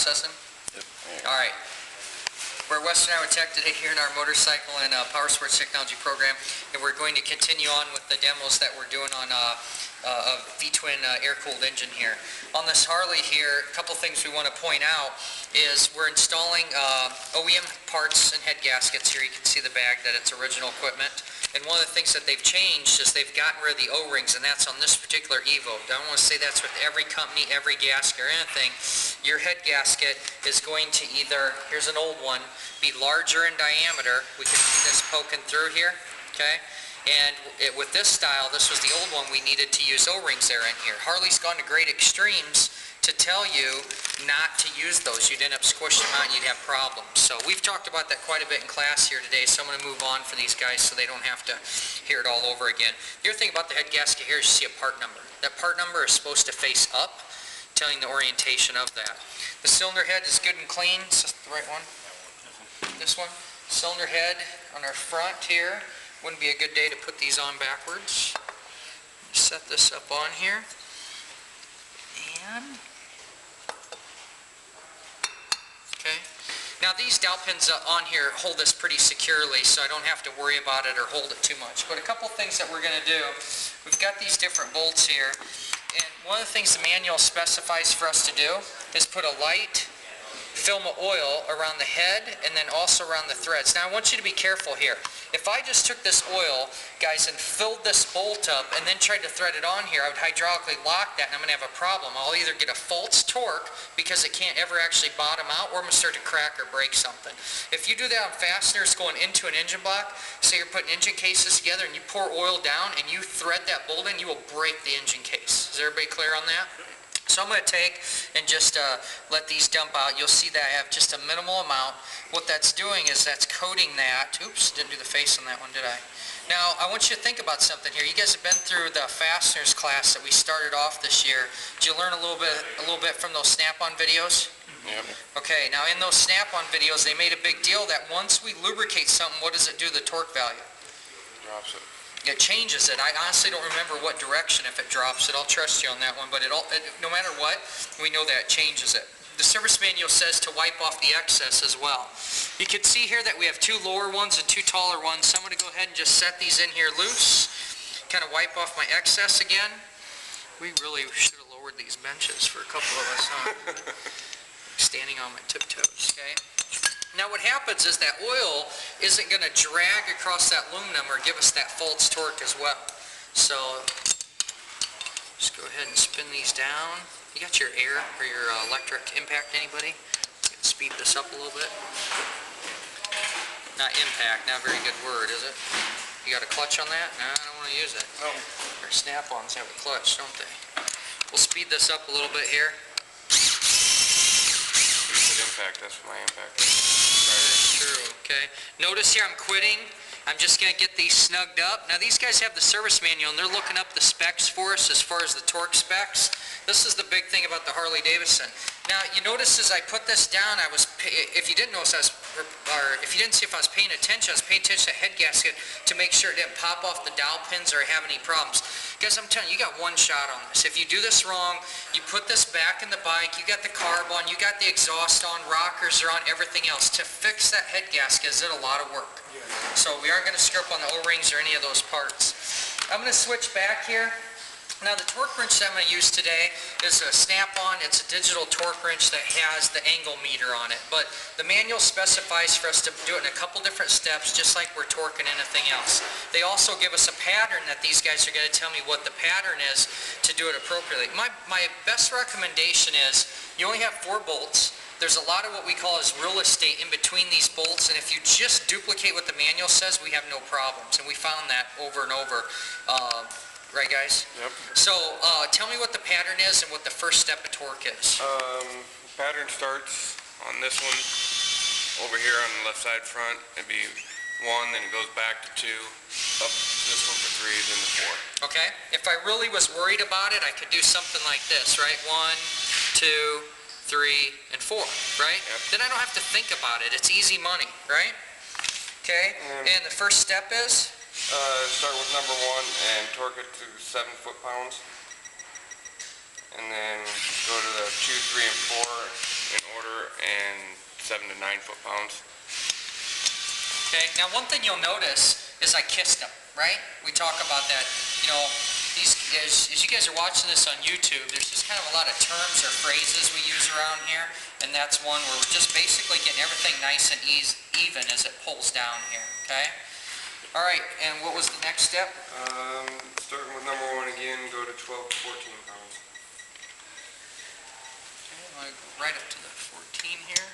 processing? Yep. All right. We're at Western Iowa Tech today here in our motorcycle and power sports technology program, and we're going to continue on with the demos that we're doing on a V-twin air-cooled engine here. On this Harley here, a couple things we want to point out is we're installing OEM parts and head gaskets here. You can see the bag that it's original equipment. And one of the things that they've changed is they've gotten rid of the O-rings, and that's on this particular EVO. I don't want to say that's with every company, every gasket or anything. Your head gasket is going to either, here's an old one, be larger in diameter. We can see this poking through here, okay? And with this style, this was the old one, we needed to use O-rings there in here. Harley's gone to great extremes to tell you not to use those. You'd end up squishing them out and you'd have problems. So we've talked about that quite a bit in class here today, so I'm going to move on for these guys so they don't have to hear it all over again. The other thing about the head gasket here is you see a part number. That part number is supposed to face up, telling the orientation of that. The cylinder head is good and clean. Is this the right one? This one? Cylinder head on our front here. Wouldn't be a good day to put these on backwards. Set this up on here. And okay. Now these dowel pins on here hold this pretty securely, so I don't have to worry about it or hold it too much. But a couple things that we're going to do, we've got these different bolts here, and one of the things the manual specifies for us to do is put a light film of oil around the head and then also around the threads. Now I want you to be careful here. If I just took this oil, guys, and filled this bolt up and then tried to thread it on here, I would hydraulically lock that and I'm going to have a problem. I'll either get a false torque because it can't ever actually bottom out, or I'm going to start to crack or break something. If you do that on fasteners going into an engine block, say you're putting engine cases together and you pour oil down and you thread that bolt in, you will break the engine case. Is everybody clear on that? So I'm going to take and just let these dump out. You'll see that I have just a minimal amount. What that's doing is that's coating that. Oops, didn't do the face on that one, did I? Now, I want you to think about something here. You guys have been through the fasteners class that we started off this year. Did you learn a little bit from those snap-on videos? Yep. Okay, now in those snap-on videos, they made a big deal that once we lubricate something, what does it do to the torque value? Drops it. It changes it. I honestly don't remember what direction if it drops it. I'll trust you on that one, but no matter what, we know that it changes it. The service manual says to wipe off the excess as well. You can see here that we have two lower ones and two taller ones, so I'm going to go ahead and just set these in here loose, kind of wipe off my excess again. We really should have lowered these benches for a couple of us, huh? Standing on my tiptoes, okay? Now what happens is that oil isn't going to drag across that aluminum or give us that false torque as well. So just go ahead and spin these down. You got your air or your electric impact, anybody? Let's speed this up a little bit. Not impact, not a very good word, is it? You got a clutch on that? No, I don't want to use it. No. Our snap-ons have a clutch, don't they? We'll speed this up a little bit here. Impact, that's my impact. True, okay. Notice here I'm quitting. I'm just going to get these snugged up. Now these guys have the service manual and they're looking up the specs for us as far as the torque specs. This is the big thing about the Harley Davidson. Now you notice as I put this down, if you didn't notice, if you didn't see if I was paying attention to the head gasket to make sure it didn't pop off the dowel pins or have any problems. Guys, I'm telling you, you got one shot on this. If you do this wrong, you put this back in the bike, you got the carb on, you got the exhaust on, rockers are on, everything else. To fix that head gasket is a lot of work. So we aren't going to screw up on the O-rings or any of those parts. I'm going to switch back here. Now the torque wrench that I'm going to use today is a snap-on. It's a digital torque wrench that has the angle meter on it. But the manual specifies for us to do it in a couple different steps, just like we're torquing anything else. They also give us a pattern that these guys are going to tell me what the pattern is to do it appropriately. My best recommendation is you only have 4 bolts. There's a lot of what we call as real estate in between these bolts, and if you just duplicate what the manual says, we have no problems. And we found that over and over. Right, guys? Yep. So, tell me what the pattern is and what the first step of torque is. Pattern starts on this one over here on the left side front. It'd be 1, then it goes back to 2, up this one for 3, then to 4. Okay. If I really was worried about it, I could do something like this, right? 1, 2, 3, and 4, right? Yep. Then I don't have to think about it. It's easy money, right? Okay. And the first step is? Start with number 1 and torque it to 7 foot-pounds. And then go to the 2, 3, and 4 in order and 7 to 9 foot-pounds. Okay, now one thing you'll notice is I kissed them, right? We talk about that, you know, these, as you guys are watching this on YouTube, there's just kind of a lot of terms or phrases we use around here, and that's one where we're just basically getting everything nice and even as it pulls down here, okay? All right, and what was the next step? Starting with number 1 again, go to 12 to 14 pounds. Okay, I'm going to go right up to the 14 here.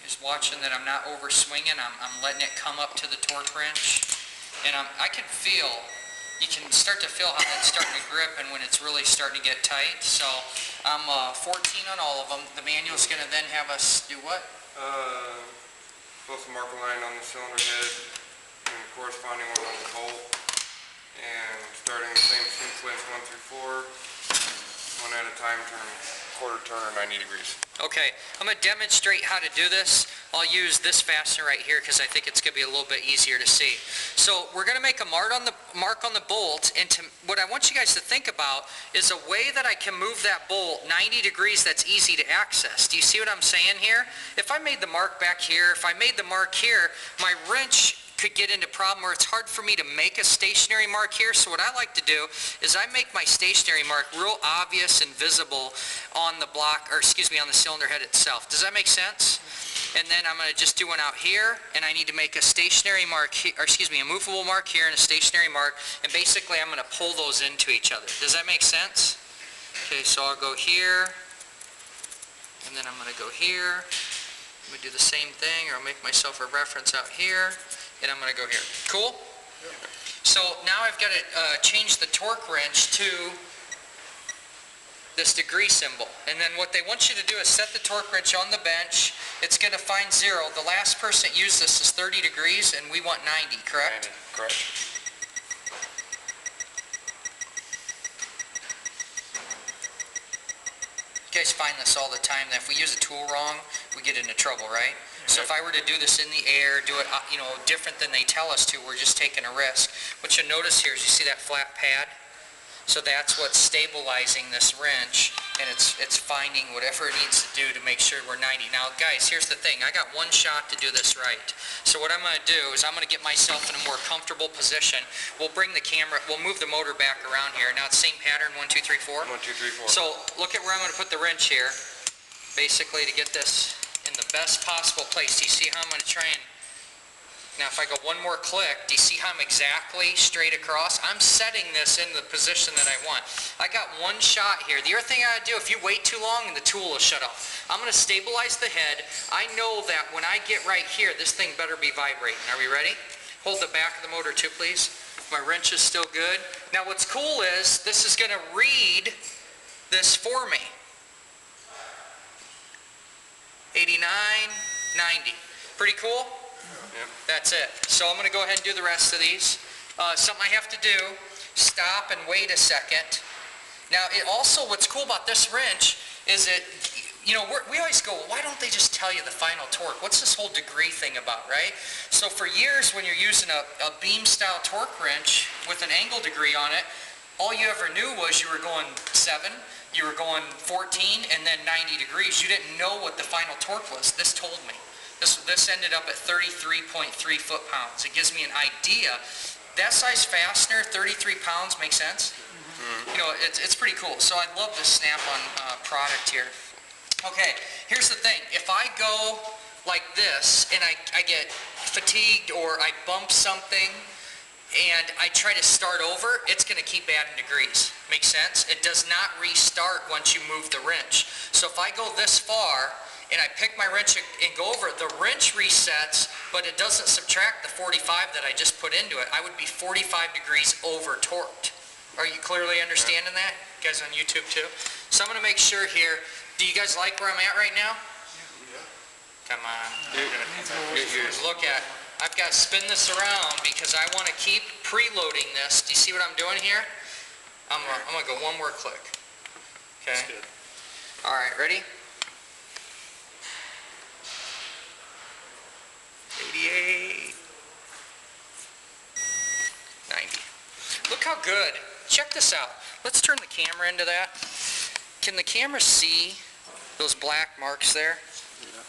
Just watching that I'm not over swinging, I'm letting it come up to the torque wrench, and I can feel, you can start to feel how that's starting to grip and when it's really starting to get tight. So I'm 14 on all of them. The manual's going to then have us do what? Supposed to mark a line on the cylinder head and corresponding one on the bolt, and starting the same sequence 1 through 4, one at a time, turn quarter turn or 90 degrees. Okay, I'm going to demonstrate how to do this. I'll use this fastener right here because I think it's going to be a little bit easier to see. So we're going to make a mark on the bolt, and what I want you guys to think about is a way that I can move that bolt 90 degrees that's easy to access. Do you see what I'm saying here? If I made the mark back here, if I made the mark here, my wrench could get into a problem where it's hard for me to make a stationary mark here. So what I like to do is I make my stationary mark real obvious and visible on the block, or excuse me, on the cylinder head itself. Does that make sense? And then I'm going to just do one out here, and I need to make a stationary mark here, or excuse me, a movable mark here and a stationary mark, and basically I'm going to pull those into each other. Does that make sense? Okay, so I'll go here, and then I'm going to go here. I'm going to do the same thing, or I'll make myself a reference out here, and I'm going to go here. Cool? Yeah. So now I've got to change the torque wrench to this degree symbol. And then what they want you to do is set the torque wrench on the bench. It's going to find 0. The last person that used this is 30 degrees, and we want 90, correct? 90, correct. You guys find this all the time, that if we use a tool wrong, we get into trouble, right? So if I were to do this in the air, do it, you know, different than they tell us to, we're just taking a risk. What you'll notice here is you see that flat pad? So that's what's stabilizing this wrench, and it's finding whatever it needs to do to make sure we're 90. Now guys, here's the thing, I got one shot to do this right. So what I'm going to do is I'm going to get myself in a more comfortable position. We'll bring the camera, we'll move the motor back around here. Now it's same pattern, 1, 2, 3, 4. 1, 2, 3, 4. So look at where I'm going to put the wrench here, basically to get this in the best possible place. Do you see how I'm going to try and, now if I go one more click, do you see how I'm exactly straight across? I'm setting this in the position that I want. I got one shot here. The other thing I do, if you wait too long, the tool will shut off. I'm going to stabilize the head. I know that when I get right here, this thing better be vibrating. Are we ready? Hold the back of the motor too, please. My wrench is still good. Now what's cool is this is going to read this for me. 89, 90. Pretty cool? Yep. That's it. So I'm going to go ahead and do the rest of these. Something I have to do, stop and wait a second. Now it also, what's cool about this wrench is it, you know, we always go, why don't they just tell you the final torque? What's this whole degree thing about, right? So for years when you're using a beam style torque wrench with an angle degree on it, all you ever knew was you were going 7, you were going 14, and then 90 degrees. You didn't know what the final torque was. This told me. This ended up at 33.3 foot-pounds. It gives me an idea. That size fastener, 33 pounds, makes sense? Mm-hmm. You know, it's pretty cool. So I love this Snap-on product here. Okay, here's the thing. If I go like this and I get fatigued or I bump something and I try to start over, it's going to keep adding degrees. Makes sense? It does not restart once you move the wrench. So if I go this far and I pick my wrench and go over it, the wrench resets, but it doesn't subtract the 45 that I just put into it. I would be 45 degrees over torqued. Are you clearly understanding that? You guys on YouTube too? So I'm going to make sure here. Do you guys like where I'm at right now? Yeah. Come on. Look at, I've got to spin this around because I want to keep preloading this. Do you see what I'm doing here? I'm going to go one more click. Okay. That's good. All right, ready? 88, 90. Look how good check this out. Let's turn the camera into that. Can the camera see those black marks there? Yeah.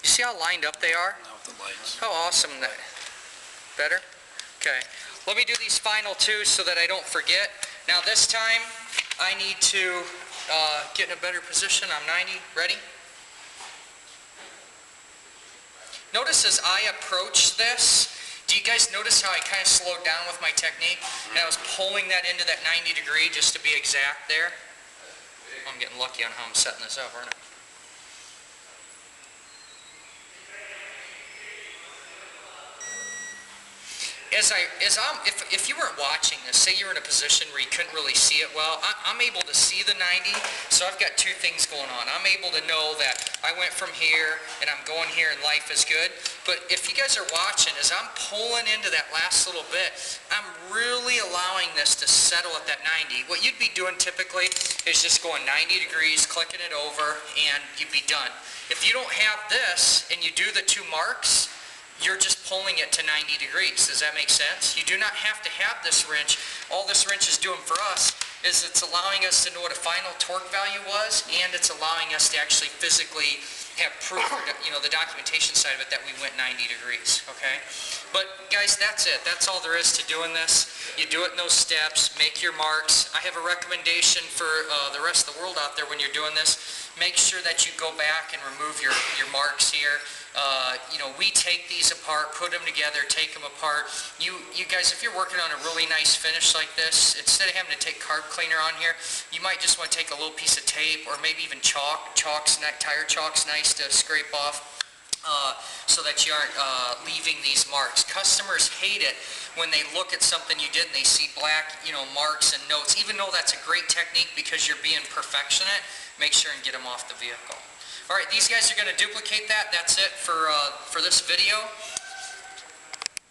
You see how lined up they are? Now with the lights. How awesome that. Better? Okay. Let me do these final two so that I don't forget. Now this time I need to get in a better position. I'm 90. Ready? Notice as I approach this, do you guys notice how I kind of slowed down with my technique? And I was pulling that into that 90 degree just to be exact there. I'm getting lucky on how I'm setting this up, aren't I? If you weren't watching this, say you're in a position where you couldn't really see it well, I'm able to see the 90, so I've got two things going on. I'm able to know that I went from here and I'm going here and life is good. But if you guys are watching, as I'm pulling into that last little bit, I'm really allowing this to settle at that 90. What you'd be doing typically is just going 90 degrees, clicking it over, and you'd be done. If you don't have this and you do the two marks, you're just pulling it to 90 degrees. Does that make sense? You do not have to have this wrench. All this wrench is doing for us is it's allowing us to know what a final torque value was, and it's allowing us to actually physically have proof, the documentation side of it, that we went 90 degrees, okay? But guys, that's it. That's all there is to doing this. You do it in those steps, make your marks. I have a recommendation for the rest of the world out there when you're doing this. Make sure that you go back and remove your marks here. We take these apart, put them together, take them apart. You guys, if you're working on a really nice finish like this, instead of having to take carb cleaner on here, you might just want to take a little piece of tape or maybe even chalk. Tire chalk's nice to scrape off so that you aren't leaving these marks. Customers hate it when they look at something you did and they see black, marks and notes. Even though that's a great technique because you're being perfectionate, make sure and get them off the vehicle. All right, these guys are going to duplicate that. That's it for this video.